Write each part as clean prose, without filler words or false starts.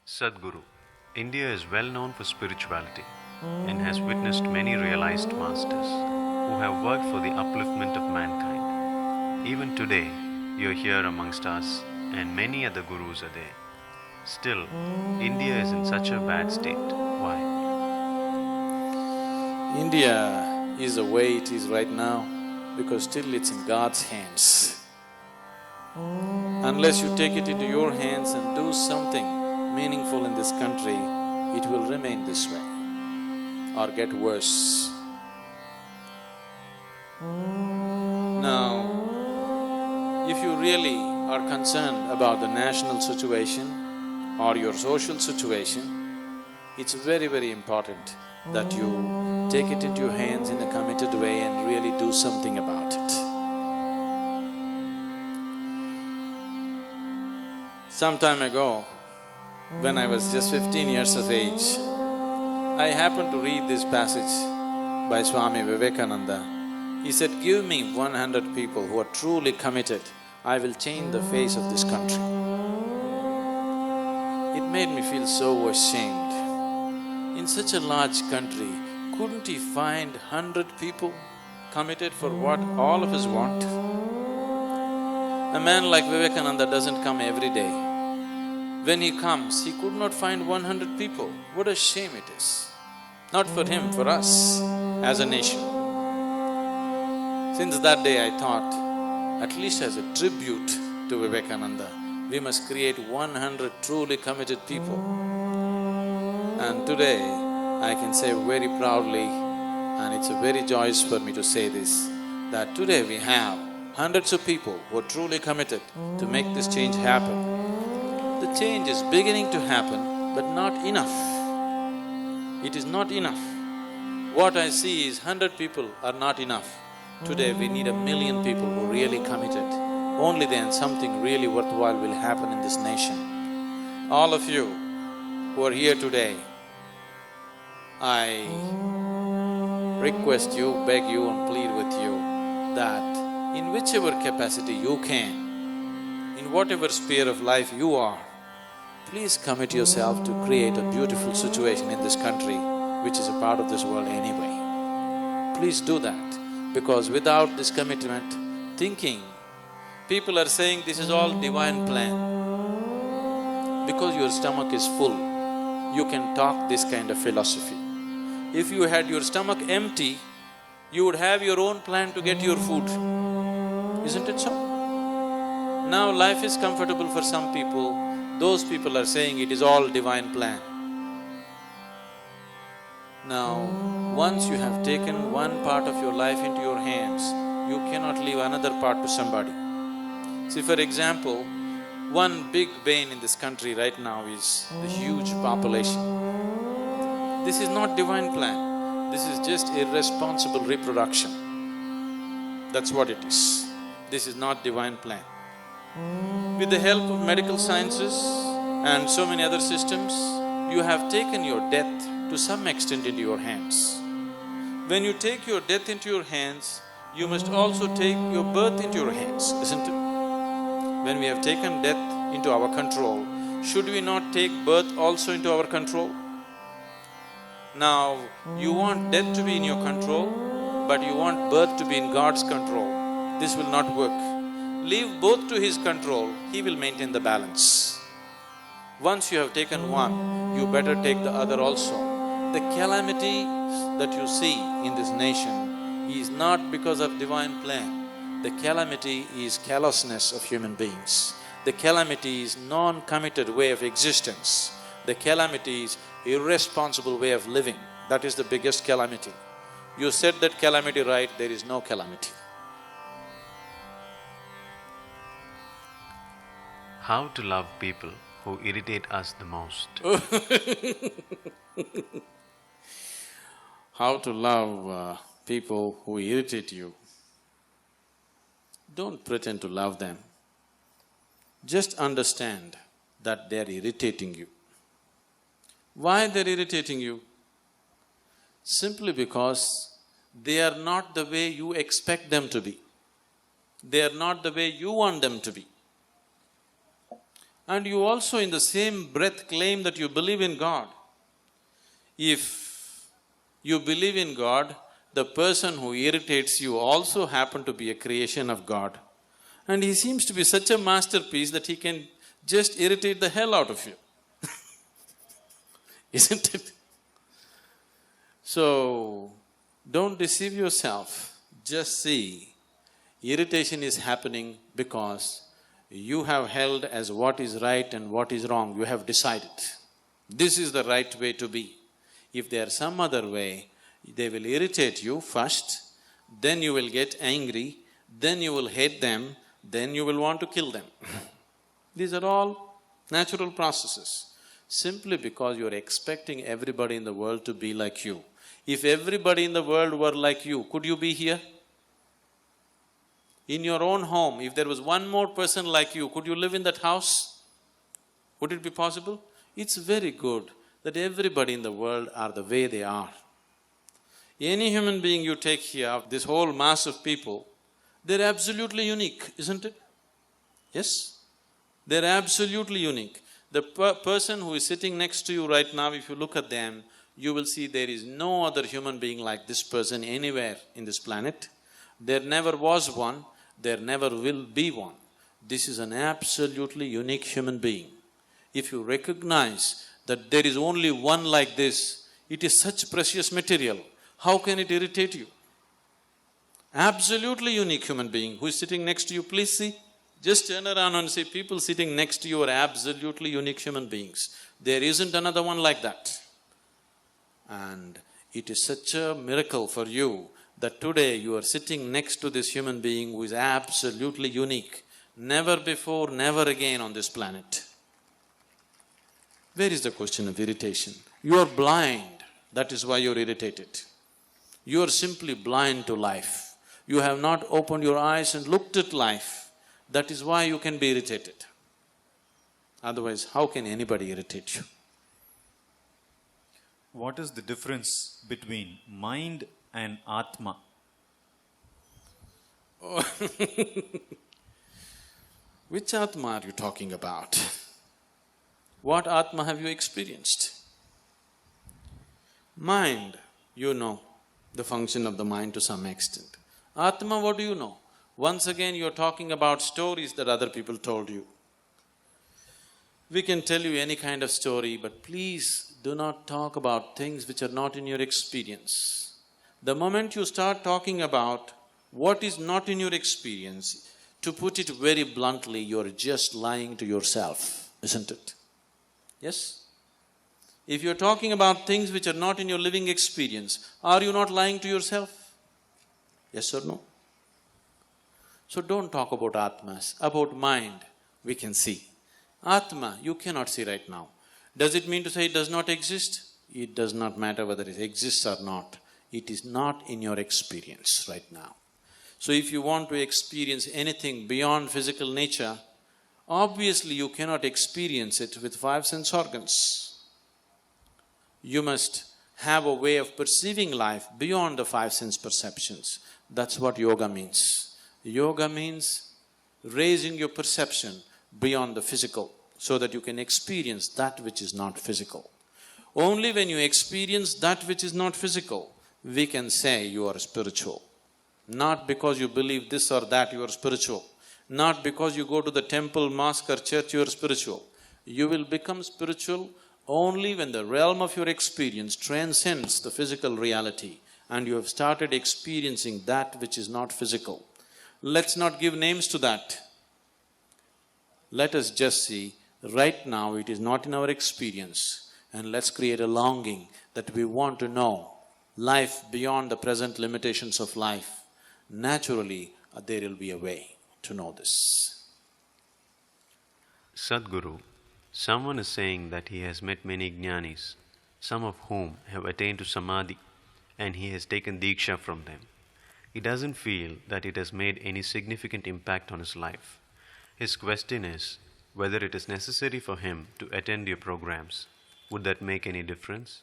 Sadhguru. India is well known for spirituality and has witnessed many realized masters who have worked for the upliftment of mankind. Even today, you are here amongst us, and many other gurus are there. Still, India is in such a bad state. Why? India is the way it is right now because still it's in God's hands. Unless you take it into your hands and do something meaningful in this country, it will remain this way or get worse. Now, if you really are concerned about the national situation or your social situation, it's very, very important that you take it into your hands in a committed way and really do something about it. Some time ago, when I was just 15 years of age, I happened to read this passage by Swami Vivekananda. He said, "Give me 100 people who are truly committed, I will change the face of this country." It made me feel so ashamed. In such a large country, couldn't he find 100 people committed for what all of us want? A man like Vivekananda doesn't come every day. When he comes, he could not find 100 people. What a shame it is. Not for him, for us as a nation. Since that day I thought, at least as a tribute to Vivekananda, we must create 100 truly committed people. And today, I can say very proudly, and it's a very joyous for me to say this, that today we have hundreds of people who are truly committed to make this change happen. The change is beginning to happen, but not enough. It is not enough. What I see is 100 people are not enough. Today we need 1,000,000 people who are really committed. Only then something really worthwhile will happen in this nation. All of you who are here today, I request you, beg you and plead with you that in whichever capacity you can, in whatever sphere of life you are, please commit yourself to create a beautiful situation in this country, which is a part of this world anyway. Please do that, because without this commitment, thinking, people are saying this is all divine plan. Because your stomach is full, you can talk this kind of philosophy. If you had your stomach empty, you would have your own plan to get your food. Isn't it so? Now life is comfortable for some people, those people are saying it is all divine plan. Now, once you have taken one part of your life into your hands, you cannot leave another part to somebody. See, for example, one big bane in this country right now is the huge population. This is not divine plan, this is just irresponsible reproduction. That's what it is. This is not divine plan. With the help of medical sciences and so many other systems, you have taken your death to some extent into your hands. When you take your death into your hands, you must also take your birth into your hands, isn't it? When we have taken death into our control, should we not take birth also into our control? Now, you want death to be in your control, but you want birth to be in God's control. This will not work. Leave both to His control, He will maintain the balance. Once you have taken one, you better take the other also. The calamity that you see in this nation is not because of divine plan. The calamity is callousness of human beings. The calamity is non-committed way of existence. The calamity is irresponsible way of living. That is the biggest calamity. You said that calamity right, there is no calamity. How to love people who irritate us the most? How to love people who irritate you? Don't pretend to love them. Just understand that they're irritating you. Why they're irritating you? Simply because they are not the way you expect them to be. They are not the way you want them to be. and you also in the same breath claim that you believe in God. If you believe in God, the person who irritates you also happen to be a creation of God. And he seems to be such a masterpiece that he can just irritate the hell out of you. Isn't it? So, don't deceive yourself. Just see, irritation is happening because you have held as what is right and what is wrong. You have decided, this is the right way to be. If there's some other way, they will irritate you first, then you will get angry, then you will hate them, then you will want to kill them. These are all natural processes, simply because you are expecting everybody in the world to be like you. If everybody in the world were like you, could you be here? In your own home, if there was one more person like you, could you live in that house? Would it be possible? It's very good that everybody in the world are the way they are. Any human being you take here, this whole mass of people, they're absolutely unique, isn't it? Yes? They're absolutely unique. The person who is sitting next to you right now, if you look at them, you will see there is no other human being like this person anywhere in this planet. There never was one, there never will be one. This is an absolutely unique human being. If you recognize that there is only one like this, it is such precious material. How can it irritate you? Absolutely unique human being who is sitting next to you, please see. Just turn around and say, people sitting next to you are absolutely unique human beings. There isn't another one like that. And it is such a miracle for you that today you are sitting next to this human being who is absolutely unique. Never before, never again on this planet. Where is the question of irritation? You are blind, that is why you are irritated. You are simply blind to life. You have not opened your eyes and looked at life. That is why you can be irritated. Otherwise, how can anybody irritate you? What is the difference between mind and Atma? Which Atma are you talking about? What Atma have you experienced? Mind, you know the function of the mind to some extent. Atma, what do you know? Once again, you're talking about stories that other people told you. We can tell you any kind of story, but please do not talk about things which are not in your experience. The moment you start talking about what is not in your experience, to put it very bluntly, you're just lying to yourself, isn't it? Yes? If you're talking about things which are not in your living experience, are you not lying to yourself? Yes or no? So don't talk about Atmas. About mind, we can see. Atma, you cannot see right now. Does it mean to say it does not exist? It does not matter whether it exists or not. It is not in your experience right now. So if you want to experience anything beyond physical nature, obviously you cannot experience it with five sense organs. You must have a way of perceiving life beyond the five sense perceptions. That's what yoga means. Yoga means raising your perception beyond the physical so that you can experience that which is not physical. Only when you experience that which is not physical, we can say you are spiritual. Not because you believe this or that you are spiritual. Not because you go to the temple, mosque or church you are spiritual. You will become spiritual only when the realm of your experience transcends the physical reality and you have started experiencing that which is not physical. Let's not give names to that. Let us just see, right now it is not in our experience, and let's create a longing that we want to know life beyond the present limitations of life. Naturally, there will be a way to know this. Sadhguru, someone is saying that he has met many jnanis, some of whom have attained to samadhi, and he has taken diksha from them. He doesn't feel that it has made any significant impact on his life. His question is whether it is necessary for him to attend your programs. Would that make any difference?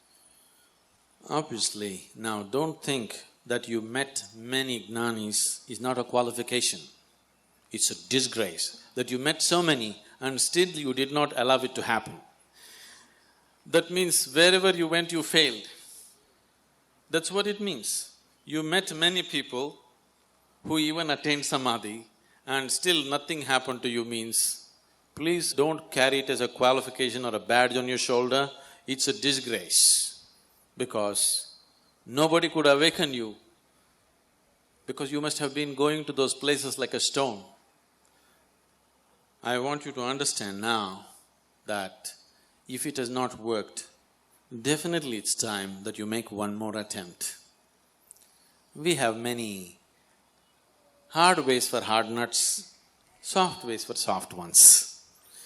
Obviously, now don't think that you met many jnanis is not a qualification. It's a disgrace that you met so many and still you did not allow it to happen. That means wherever you went, you failed. That's what it means. You met many people who even attained samadhi and still nothing happened to you means, please don't carry it as a qualification or a badge on your shoulder, it's a disgrace. Because nobody could awaken you, because you must have been going to those places like a stone. I want you to understand now that if it has not worked, definitely it's time that you make one more attempt. We have many hard ways for hard nuts, soft ways for soft ones.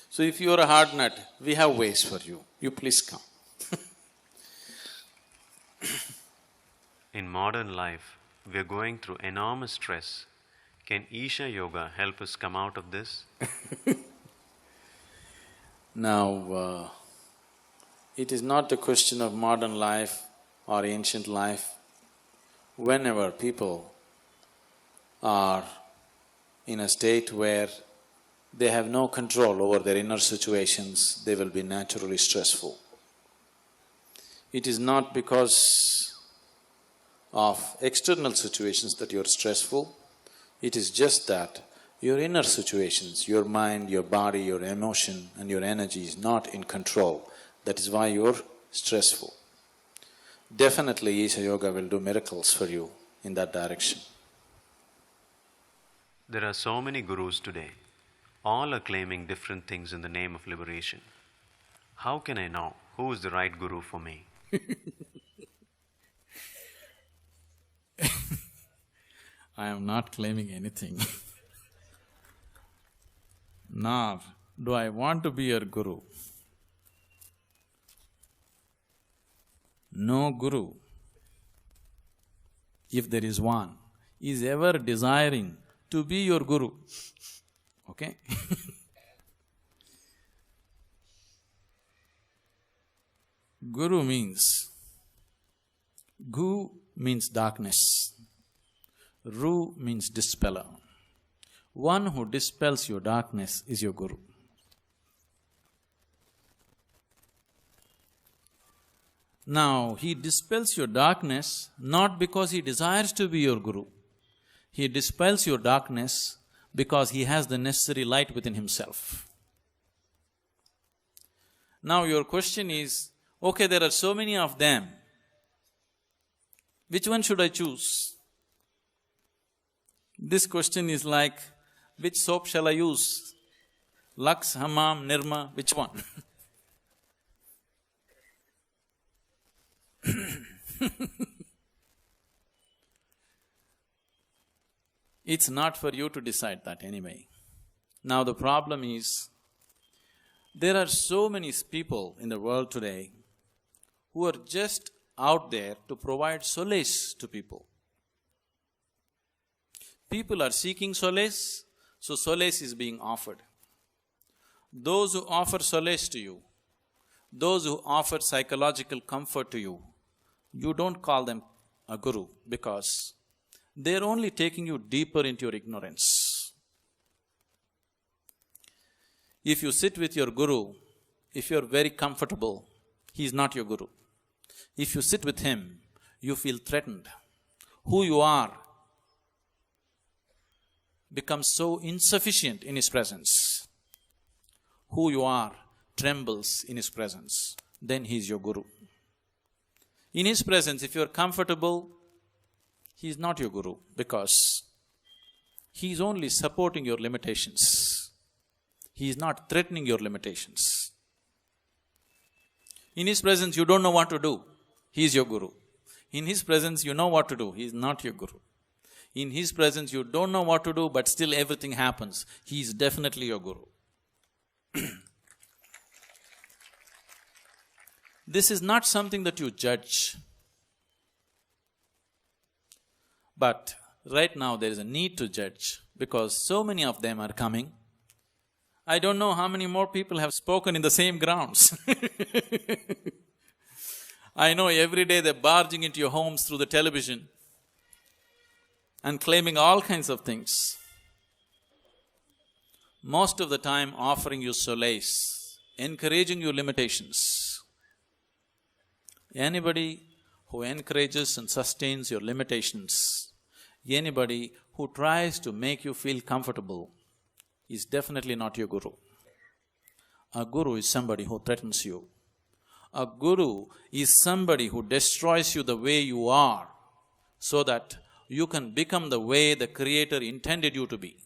So if you are a hard nut, we have ways for you. You please come. In modern life, we are going through enormous stress. Can Isha Yoga help us come out of this? Now, it is not a question of modern life or ancient life. Whenever people are in a state where they have no control over their inner situations, they will be naturally stressful. It is not because of external situations that you're stressful, it is just that your inner situations, your mind, your body, your emotion and your energy is not in control. That is why you're stressful. Definitely Isha Yoga will do miracles for you in that direction. There are so many gurus today. All are claiming different things in the name of liberation. How can I know who is the right guru for me? I am not claiming anything. Nor do I want to be your guru. No guru, if there is one, is ever desiring to be your guru, okay? Guru means… Gu means darkness, Ru means dispeller. One who dispels your darkness is your guru. Now, he dispels your darkness not because he desires to be your guru. He dispels your darkness because he has the necessary light within himself. Now your question is, okay, there are so many of them, which one should I choose? This question is like, which soap shall I use? Lux, Hammam, Nirma, which one? It's not for you to decide that anyway. Now the problem is, there are so many people in the world today who are just out there to provide solace to people. People are seeking solace, so solace is being offered. Those who offer solace to you, those who offer psychological comfort to you, you don't call them a guru because they're only taking you deeper into your ignorance. If you sit with your guru, if you're very comfortable, he's not your guru. If you sit with him, you feel threatened. Who you are becomes so insufficient in his presence. Who you are trembles in his presence, then he's your guru. In his presence, if you're comfortable, he is not your guru because he is only supporting your limitations. He is not threatening your limitations. In his presence, you don't know what to do, he is your guru. In his presence, you know what to do, he is not your guru. In his presence, you don't know what to do, but still everything happens, he is definitely your guru. This is not something that you judge. But right now there is a need to judge because so many of them are coming. I don't know how many more people have spoken in the same grounds. I know every day they're barging into your homes through the television and claiming all kinds of things. most of the time offering you solace, encouraging your limitations. Anybody who encourages and sustains your limitations, anybody who tries to make you feel comfortable is definitely not your guru. A guru is somebody who threatens you. A guru is somebody who destroys you the way you are so that you can become the way the Creator intended you to be.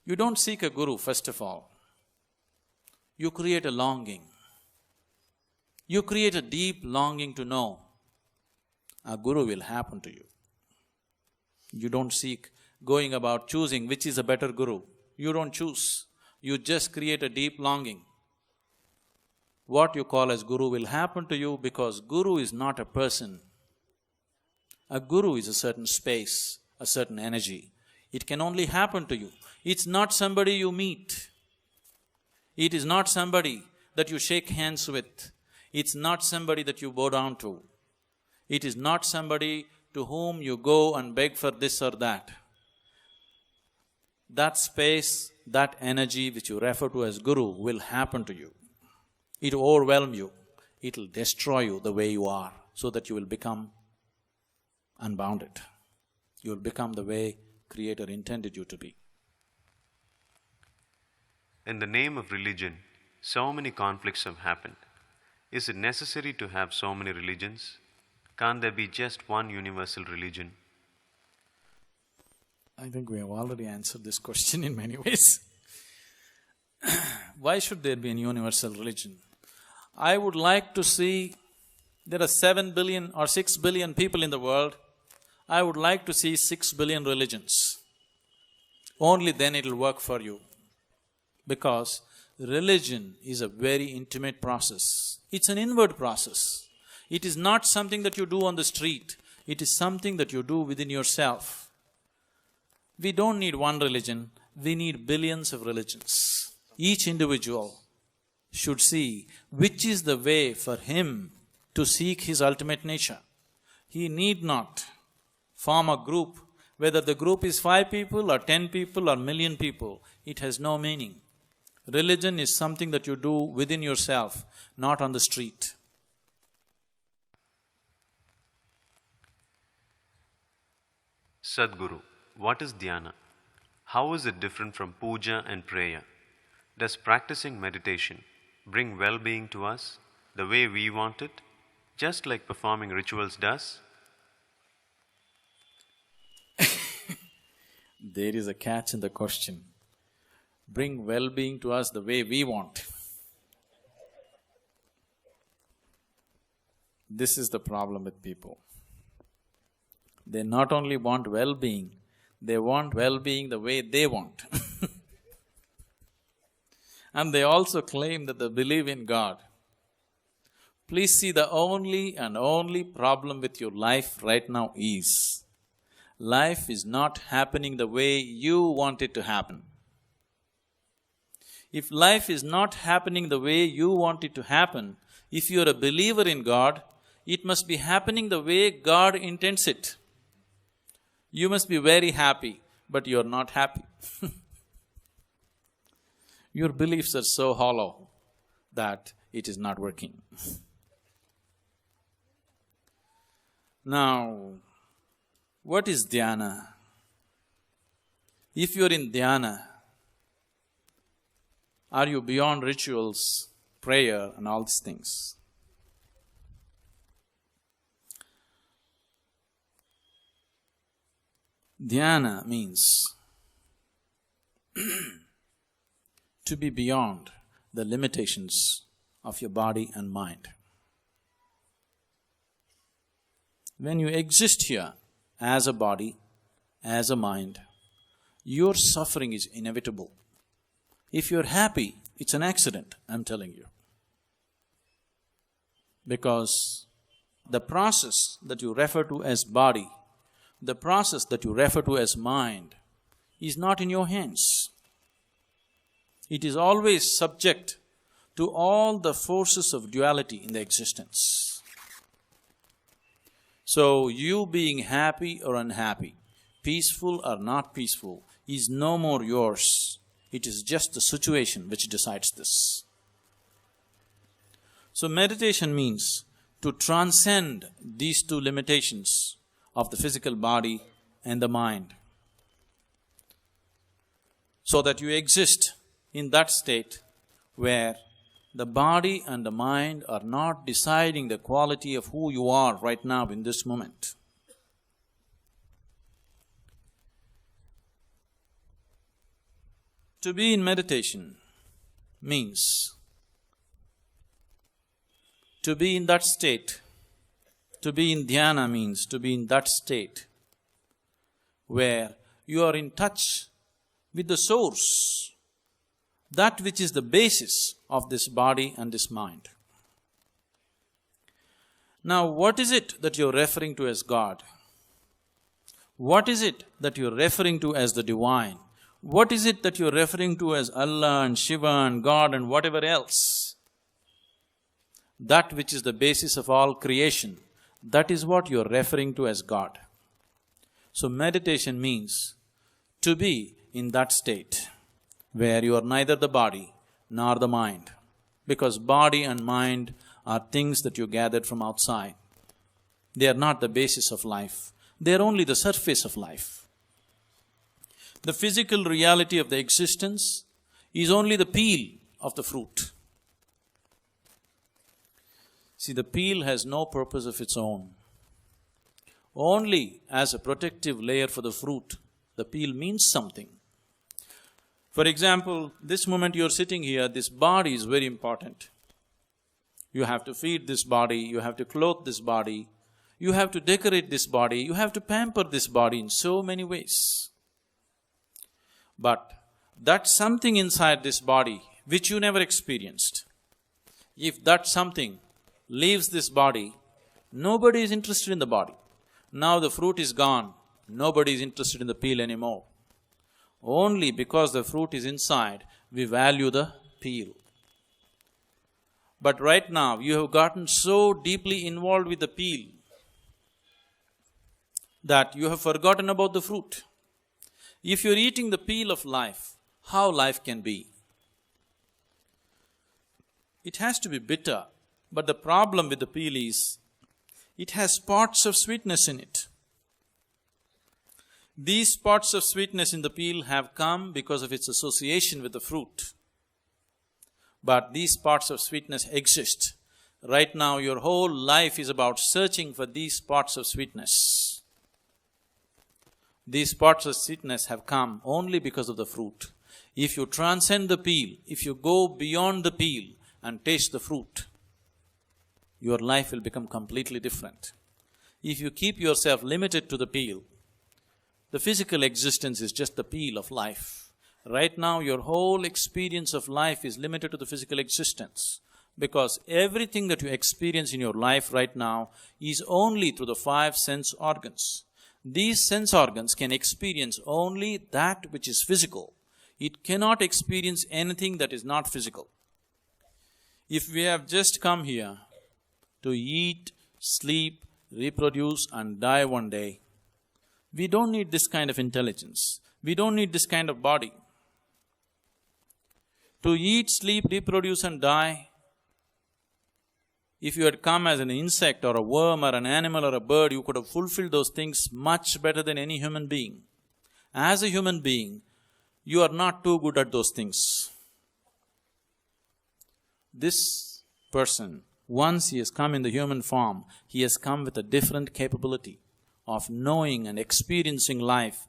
You don't seek a guru, first of all. You create a longing. You create a deep longing to know. A guru will happen to you. You don't seek going about choosing which is a better guru. You don't choose. You just create a deep longing. What you call as guru will happen to you because guru is not a person. A guru is a certain space, a certain energy. It can only happen to you. It's not somebody you meet. It is not somebody that you shake hands with. It's not somebody that you bow down to. It is not somebody to whom you go and beg for this or that. That space, that energy which you refer to as guru will happen to you. It will overwhelm you. It will destroy you the way you are so that you will become unbounded. You will become the way Creator intended you to be. In the name of religion, so many conflicts have happened. Is it necessary to have so many religions? Can't there be just one universal religion? I think we have already answered this question in many ways. Why should there be a universal religion? I would like to see, there are 7 billion or 6 billion people in the world. I would like to see 6 billion religions. Only then it will work for you. Because religion is a very intimate process. It's an inward process. It is not something that you do on the street. It is something that you do within yourself. We don't need one religion, we need billions of religions. Each individual should see which is the way for him to seek his ultimate nature. He need not form a group, whether the group is 5 people or 10 people or million people, it has no meaning. Religion is something that you do within yourself, not on the street. Sadhguru, what is dhyana? How is it different from puja and prayer? Does practicing meditation bring well-being to us the way we want it, just like performing rituals does? There is a catch in the question. Bring well-being to us the way we want. This is the problem with people. They not only want well-being, they want well-being the way they want. And they also claim that they believe in God. Please see, the only and only problem with your life right now is, life is not happening the way you want it to happen. If life is not happening the way you want it to happen, if you are a believer in God, it must be happening the way God intends it. You must be very happy, but you are not happy. Your beliefs are so hollow that it is not working. Now, what is dhyana? If you are in dhyana, are you beyond rituals, prayer and all these things? Dhyana means to be beyond the limitations of your body and mind. When you exist here as a body, as a mind, your suffering is inevitable. If you're happy, it's an accident, I'm telling you. Because the process that you refer to as body, the process that you refer to as mind, is not in your hands. It is always subject to all the forces of duality in the existence. So, you being happy or unhappy, peaceful or not peaceful, is no more yours. It is just the situation which decides this. So meditation means to transcend these two limitations of the physical body and the mind, so that you exist in that state where the body and the mind are not deciding the quality of who you are right now in this moment. To be in meditation means to be in that state. To be in dhyana means to be in that state where you are in touch with the source, that which is the basis of this body and this mind. Now, what is it that you're referring to as God? What is it that you're referring to as the divine? What is it that you're referring to as Allah and Shiva and God and whatever else? That which is the basis of all creation, that is what you're referring to as God. So meditation means to be in that state where you are neither the body nor the mind, because body and mind are things that you gathered from outside. They are not the basis of life, they are only the surface of life. The physical reality of the existence is only the peel of the fruit. See, the peel has no purpose of its own. Only as a protective layer for the fruit, the peel means something. For example, this moment you're sitting here, this body is very important. You have to feed this body, you have to clothe this body, you have to decorate this body, you have to pamper this body in so many ways. But that something inside this body which you never experienced, if that something leaves this body, nobody is interested in the body. Now the fruit is gone, nobody is interested in the peel anymore. Only because the fruit is inside, we value the peel. But right now, you have gotten so deeply involved with the peel that you have forgotten about the fruit. If you're eating the peel of life, how life can be? It has to be bitter, but the problem with the peel is, it has spots of sweetness in it. These spots of sweetness in the peel have come because of its association with the fruit. But these spots of sweetness exist. Right now, your whole life is about searching for these spots of sweetness. These spots of sweetness have come only because of the fruit. If you transcend the peel, if you go beyond the peel and taste the fruit, your life will become completely different. If you keep yourself limited to the peel, the physical existence is just the peel of life. Right now, your whole experience of life is limited to the physical existence, because everything that you experience in your life right now is only through the 5 sense organs. These sense organs can experience only that which is physical. It cannot experience anything that is not physical. If we have just come here to eat, sleep, reproduce and die one day, we don't need this kind of intelligence. We don't need this kind of body. To eat, sleep, reproduce and die, if you had come as an insect or a worm or an animal or a bird, you could have fulfilled those things much better than any human being. As a human being, you are not too good at those things. This person, once he has come in the human form, he has come with a different capability of knowing and experiencing life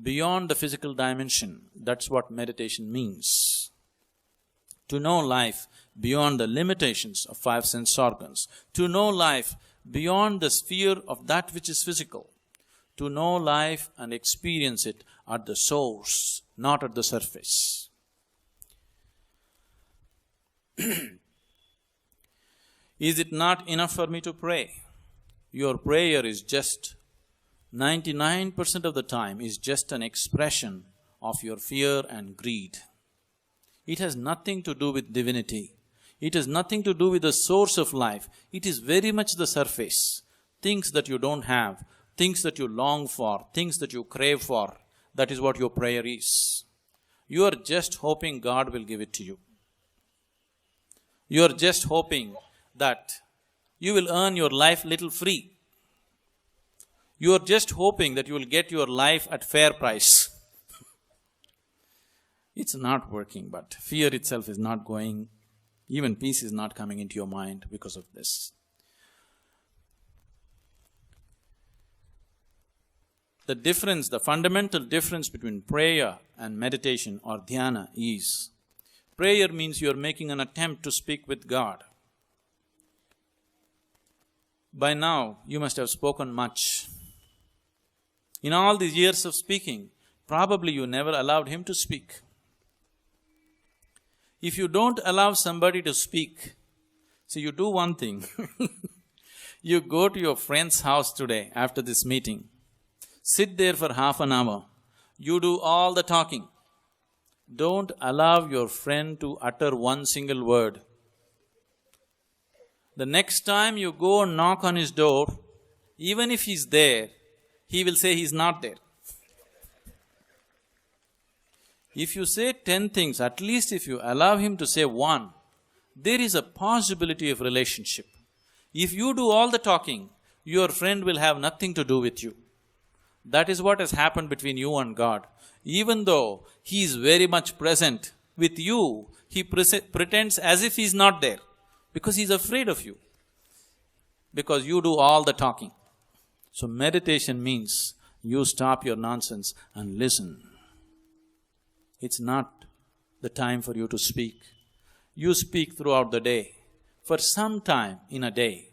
beyond the physical dimension. That's what meditation means. To know life beyond the limitations of 5 sense organs. To know life beyond the sphere of that which is physical. To know life and experience it at the source, not at the surface. Is it not enough for me to pray? Your prayer is just 99% of the time is just an expression of your fear and greed. It has nothing to do with divinity. It has nothing to do with the source of life. It is very much the surface. Things that you don't have, things that you long for, things that you crave for, that is what your prayer is. You are just hoping God will give it to you. You are just hoping that you will earn your life little free. You are just hoping that you will get your life at fair price. It's not working, but fear itself is not going, even peace is not coming into your mind because of this. The difference, the fundamental difference between prayer and meditation or dhyana is, prayer means you are making an attempt to speak with God. By now, you must have spoken much. In all these years of speaking, probably you never allowed Him to speak. If you don't allow somebody to speak, so you do one thing. You go to your friend's house today after this meeting, sit there for half an hour, you do all the talking. Don't allow your friend to utter one single word. The next time you go and knock on his door, even if he's there, he will say he's not there. If you say 10 things, at least if you allow him to say one, there is a possibility of relationship. If you do all the talking, your friend will have nothing to do with you. That is what has happened between you and God. Even though He is very much present with you, He pretends as if He is not there, because He is afraid of you, because you do all the talking. So meditation means you stop your nonsense and listen. It's not the time for you to speak. You speak throughout the day. For some time in a day,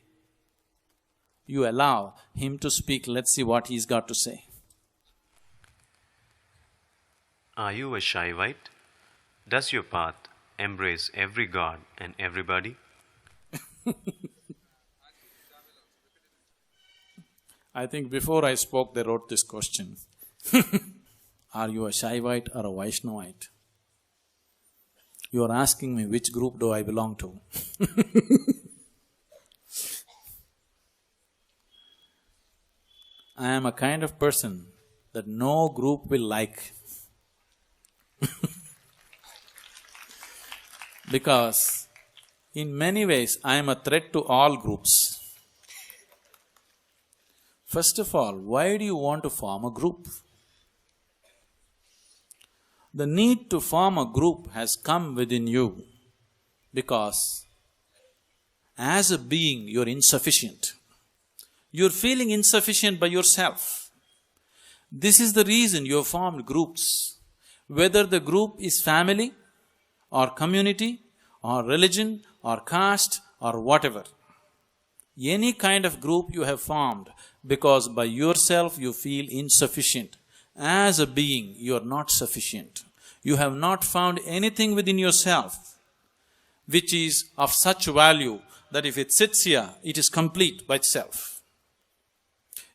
you allow Him to speak. Let's see what He's got to say. Are you a Shaivite? Does your path embrace every god and everybody? I think before I spoke, they wrote this question. Are you a Shaivite or a Vaishnavite? You are asking me which group do I belong to. I am a kind of person that no group will like. Because in many ways I am a threat to all groups. First of all, why do you want to form a group? The need to form a group has come within you because as a being you're insufficient. You're feeling insufficient by yourself. This is the reason you have formed groups. Whether the group is family or community or religion or caste or whatever. Any kind of group you have formed because by yourself you feel insufficient. As a being, you are not sufficient. You have not found anything within yourself which is of such value that if it sits here, it is complete by itself.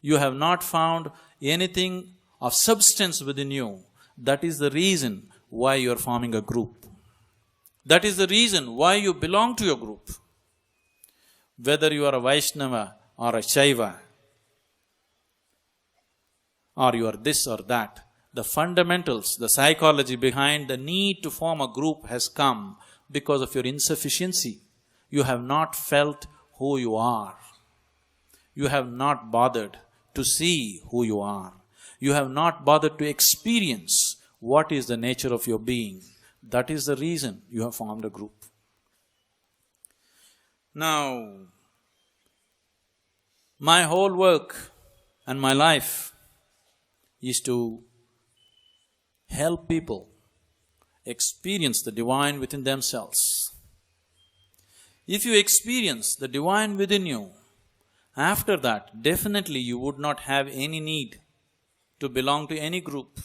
You have not found anything of substance within you. That is the reason why you are forming a group. That is the reason why you belong to your group. Whether you are a Vaishnava or a Shaiva, or you are this or that, the fundamentals, the psychology behind the need to form a group has come because of your insufficiency. You have not felt who you are. You have not bothered to see who you are. You have not bothered to experience what is the nature of your being. That is the reason you have formed a group. Now, my whole work and my life is to help people experience the divine within themselves. If you experience the divine within you, after that, definitely you would not have any need to belong to any group.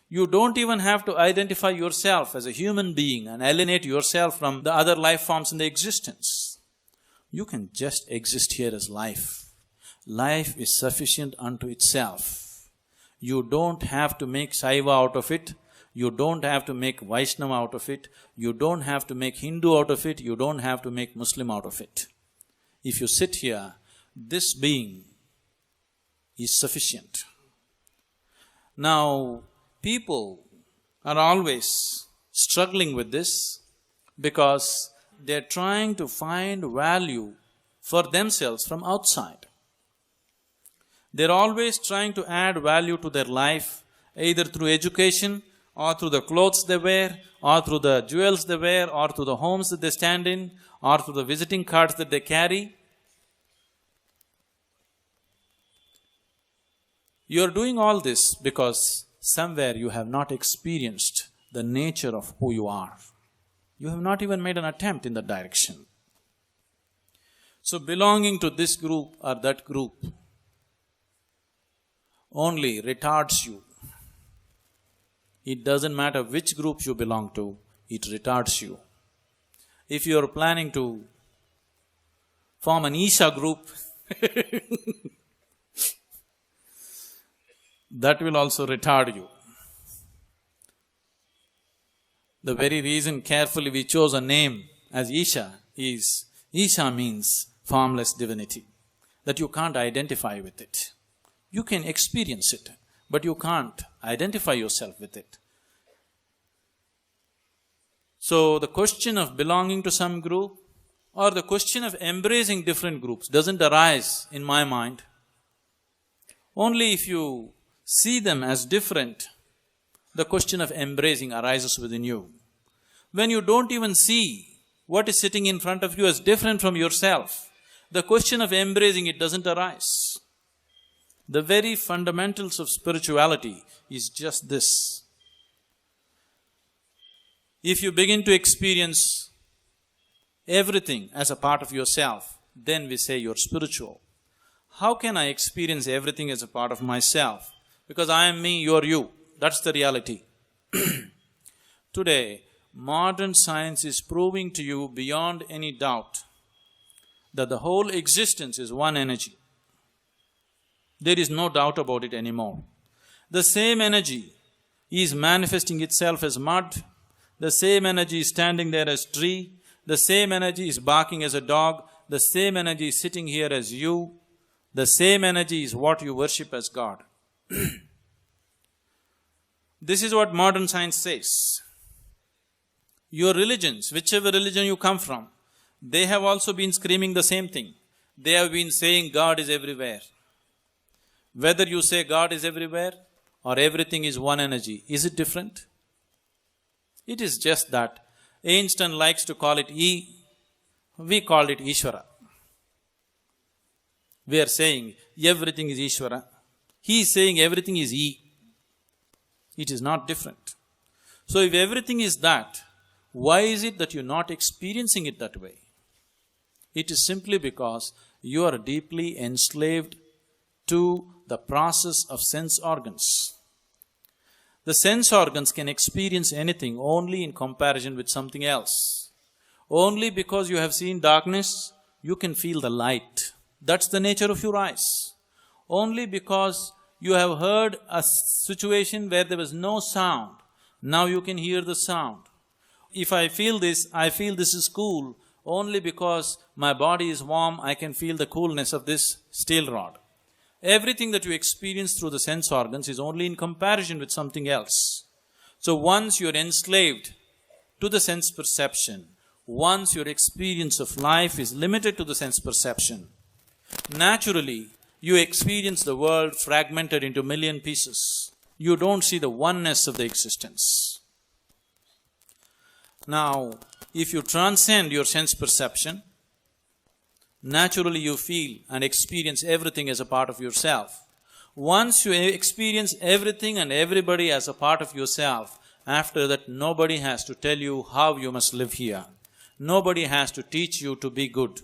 You don't even have to identify yourself as a human being and alienate yourself from the other life forms in the existence. You can just exist here as life. Life is sufficient unto itself. You don't have to make Saiva out of it. You don't have to make Vaishnava out of it. You don't have to make Hindu out of it. You don't have to make Muslim out of it. If you sit here, this being is sufficient. Now, people are always struggling with this because they're trying to find value for themselves from outside. They're always trying to add value to their life, either through education, or through the clothes they wear, or through the jewels they wear, or through the homes that they stand in, or through the visiting cards that they carry. You are doing all this because somewhere you have not experienced the nature of who you are. You have not even made an attempt in that direction. So belonging to this group or that group only retards you. It doesn't matter which group you belong to, it retards you. If you are planning to form an Isha group, that will also retard you. The very reason carefully we chose a name as Isha is, Isha means formless divinity, that you can't identify with it. You can experience it, but you can't identify yourself with it. So the question of belonging to some group or the question of embracing different groups doesn't arise in my mind. Only if you see them as different, the question of embracing arises within you. When you don't even see what is sitting in front of you as different from yourself, the question of embracing it doesn't arise. The very fundamentals of spirituality is just this. If you begin to experience everything as a part of yourself, then we say you're spiritual. How can I experience everything as a part of myself? Because I am me, you are you. That's the reality. Today, modern science is proving to you beyond any doubt that the whole existence is one energy. There is no doubt about it anymore. The same energy is manifesting itself as mud, the same energy is standing there as tree, the same energy is barking as a dog, the same energy is sitting here as you, the same energy is what you worship as God. This is what modern science says. Your religions, whichever religion you come from, they have also been screaming the same thing. They have been saying God is everywhere. Whether you say God is everywhere or everything is one energy, is it different? It is just that Einstein likes to call it E, we call it Ishvara. We are saying everything is Ishvara. He is saying everything is E. It is not different. So if everything is that, why is it that you're not experiencing it that way? It is simply because you are deeply enslaved to the process of sense organs. The sense organs can experience anything only in comparison with something else. Only because you have seen darkness, you can feel the light. That's the nature of your eyes. Only because you have heard a situation where there was no sound, now you can hear the sound. If I feel this is cool, only because my body is warm, I can feel the coolness of this steel rod. Everything that you experience through the sense organs is only in comparison with something else. So once you're enslaved to the sense perception, once your experience of life is limited to the sense perception, naturally you experience the world fragmented into million pieces. You don't see the oneness of the existence. Now, if you transcend your sense perception, naturally you feel and experience everything as a part of yourself. Once you experience everything and everybody as a part of yourself, after that nobody has to tell you how you must live here. Nobody has to teach you to be good.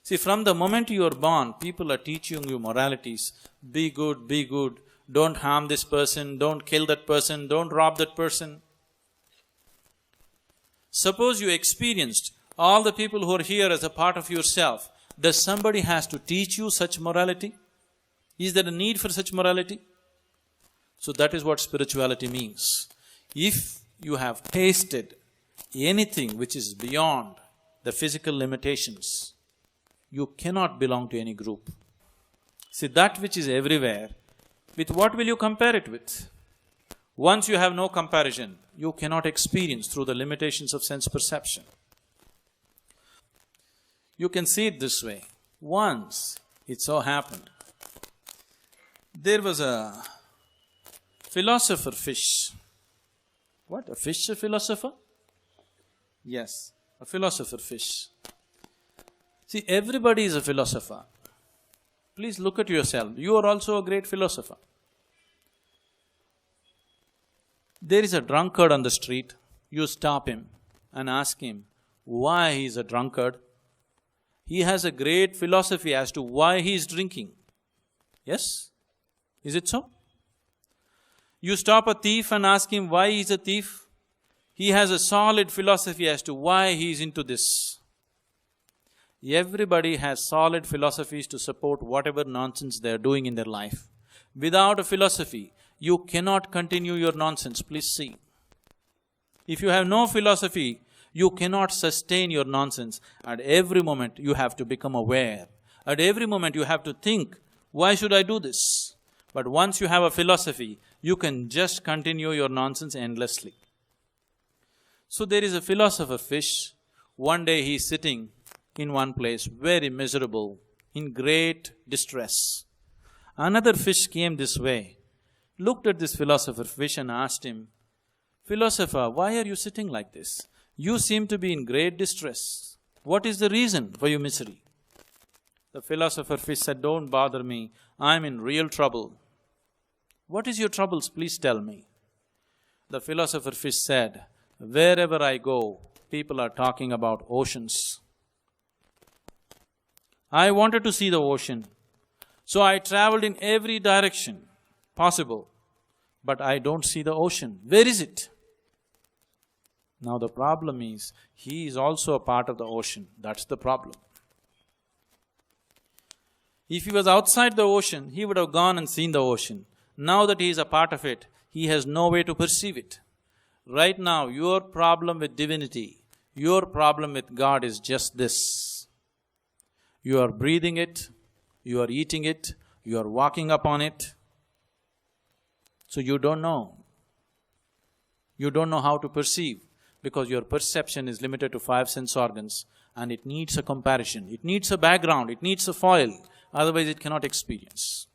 See, from the moment you are born, people are teaching you moralities. Be good, don't harm this person, don't kill that person, don't rob that person. Suppose you experienced all the people who are here as a part of yourself. Does somebody has to teach you such morality? Is there a need for such morality? So that is what spirituality means. If you have tasted anything which is beyond the physical limitations, you cannot belong to any group. See, that which is everywhere, with what will you compare it with? Once you have no comparison, you cannot experience through the limitations of sense perception. You can see it this way. Once it so happened, there was a philosopher fish. What? A fish, a philosopher? Yes, a philosopher fish. See, everybody is a philosopher. Please look at yourself. You are also a great philosopher. There is a drunkard on the street. You stop him and ask him why he is a drunkard. He has a great philosophy as to why he is drinking. Yes? Is it so? You stop a thief and ask him why he is a thief. He has a solid philosophy as to why he is into this. Everybody has solid philosophies to support whatever nonsense they are doing in their life. Without a philosophy, you cannot continue your nonsense. Please see. If you have no philosophy, you cannot sustain your nonsense. At every moment, you have to become aware. At every moment, you have to think, why should I do this? But once you have a philosophy, you can just continue your nonsense endlessly. So there is a philosopher fish. One day he is sitting in one place, very miserable, in great distress. Another fish came this way, looked at this philosopher fish and asked him, "Philosopher, why are you sitting like this? You seem to be in great distress. What is the reason for your misery?" The philosopher fish said, "Don't bother me, I'm in real trouble." "What is your troubles? Please tell me." The philosopher fish said, "Wherever I go, people are talking about oceans. I wanted to see the ocean, so I traveled in every direction possible, but I don't see the ocean. Where is it?" Now the problem is, he is also a part of the ocean. That's the problem. If he was outside the ocean, he would have gone and seen the ocean. Now that he is a part of it, he has no way to perceive it. Right now, your problem with divinity, your problem with God is just this. You are breathing it, you are eating it, you are walking upon it. So you don't know. You don't know how to perceive because your perception is limited to 5 sense organs and it needs a comparison, it needs a background, it needs a foil, otherwise it cannot experience.